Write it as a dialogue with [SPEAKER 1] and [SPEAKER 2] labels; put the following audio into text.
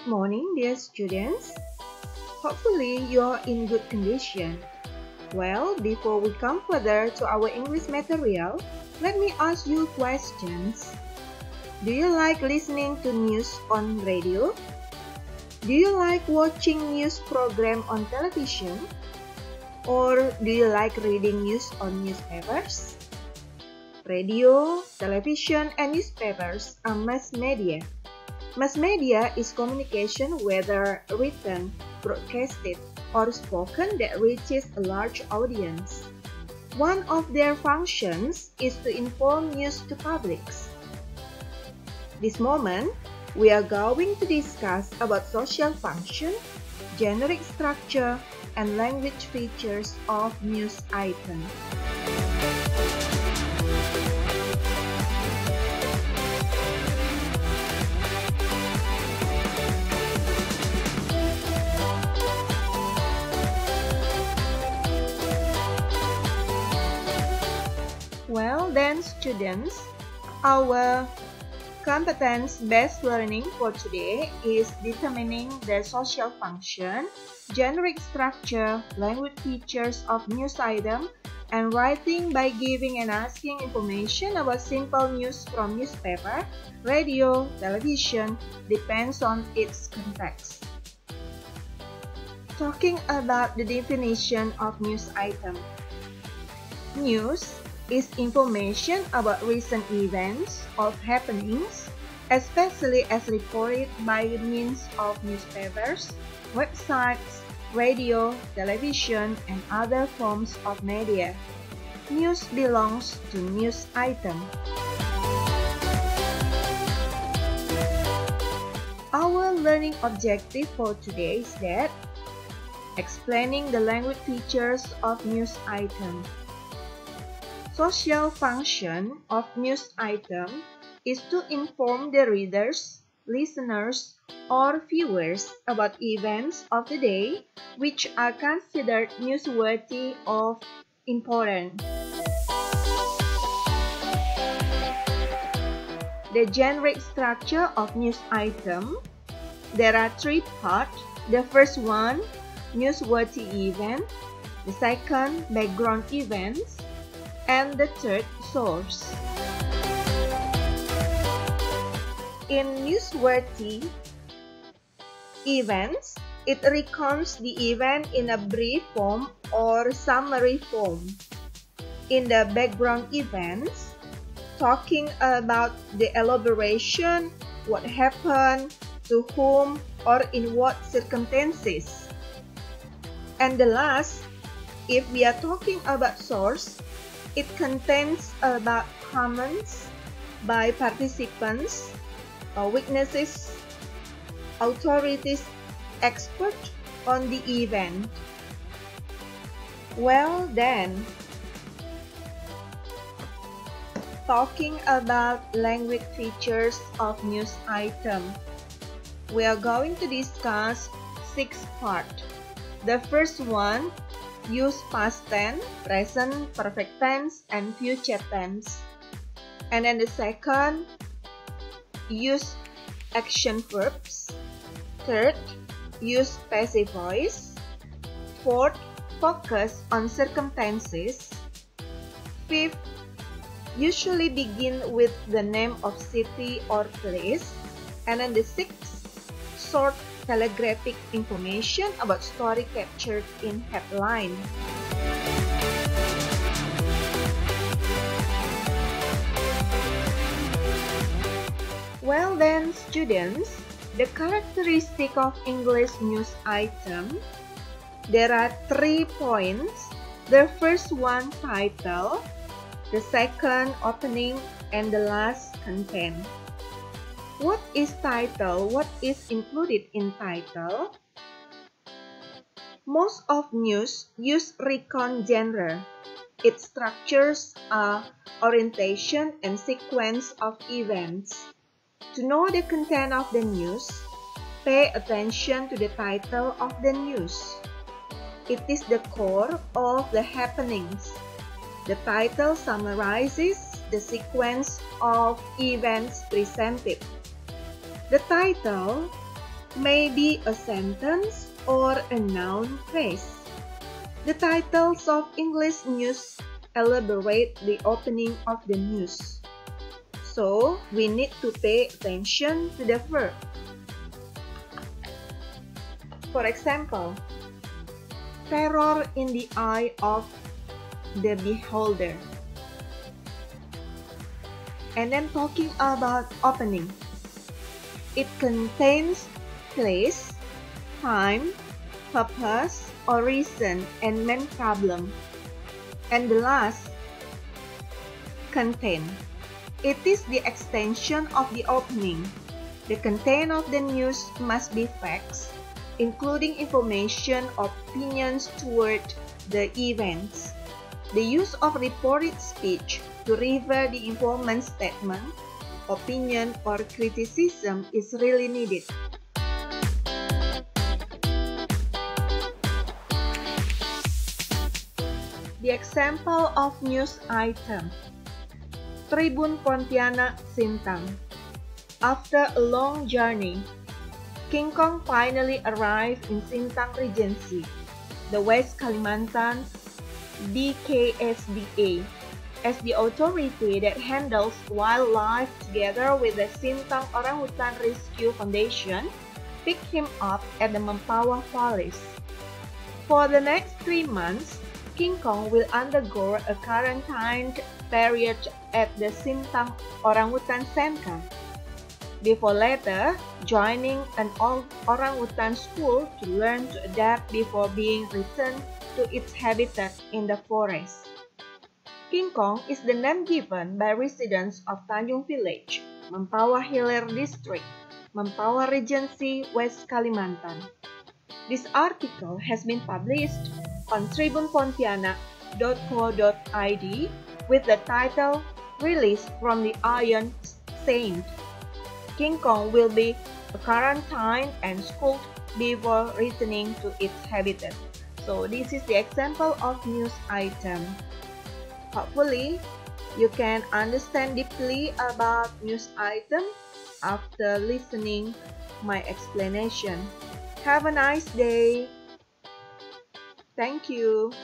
[SPEAKER 1] Good morning, dear students. Hopefully, you're in good condition. Well, before we come further to our English material, let me ask you questions. Do you like listening to news on radio? Do you like watching news program on television? Or do you like reading news on newspapers? Radio, television, and newspapers are mass media. Mass media is communication, whether written, broadcasted, or spoken, that reaches a large audience. One of their functions is to inform news to publics. This moment, we are going to discuss about social function, generic structure, and language features of news items. Well then, students, our competence-based learning for today is determining the social function, generic structure, language features of news item, and writing by giving and asking information about simple news from newspaper, radio, television, depends on its context. Talking about the definition of news item. News is information about recent events or happenings, especially as reported by means of newspapers, websites, radio, television, and other forms of media. News belongs to news item. Our learning objective for today is that explaining the language features of news item. Social function of news item is to inform the readers, listeners, or viewers about events of the day which are considered newsworthy or important. The generic structure of news item. There are three parts. The first one, newsworthy event. The second, background events. And the third, source. In newsworthy events, it recounts the event in a brief form or summary form. In the background events, talking about the elaboration, what happened, to whom, or in what circumstances. And the last, if we are talking about source, it contains about comments by participants, witnesses, authorities, experts on the event. Well then, talking about language features of news item, we are going to discuss 6 parts. The first one, use past tense, present, perfect tense, and future tense. And then the second, use action verbs. Third, use passive voice. Fourth, focus on circumstances. Fifth, usually begin with the name of city or place. And then the sixth, short telegraphic information about story captured in headline. Well then, students, the characteristic of English news item, there are 3 points. The first one, title. The second, opening, and the last, content. What is title? What is included in title? Most of news use recount genre. Its structures are orientation and sequence of events. To know the content of the news, pay attention to the title of the news. It is the core of the happenings. The title summarizes the sequence of events presented. The title may be a sentence or a noun phrase. The titles of English news elaborate the opening of the news. So, we need to pay attention to the verb. For example, terror in the eye of the beholder. And then talking about opening. It contains place, time, purpose, or reason, and main problem. And the last, content. It is the extension of the opening. The content of the news must be facts, including information or opinions toward the events. The use of reported speech to refer the informant's statement, opinion, or criticism is really needed. The example of news item. Tribun Pontianak Sintang. After a long journey, King Kong finally arrived in Sintang Regency, the West Kalimantan BKSDA, as the authority that handles wildlife together with the Sintang Orangutan Rescue Foundation picked him up at the Mempawah Forest. For the next 3 months, King Kong will undergo a quarantine period at the Sintang Orangutan Center, before later joining an orangutan school to learn to adapt before being returned to its habitat in the forest. King Kong is the name given by residents of Tanjung Village, Mempawah Hilir District, Mempawah Regency, West Kalimantan. This article has been published on tribunpontianak.co.id with the title Released from the Iron Saint. King Kong will be quarantined and schooled before returning to its habitat. So this is the example of news item. Hopefully, you can understand deeply about news item after listening my explanation. Have a nice day. Thank you.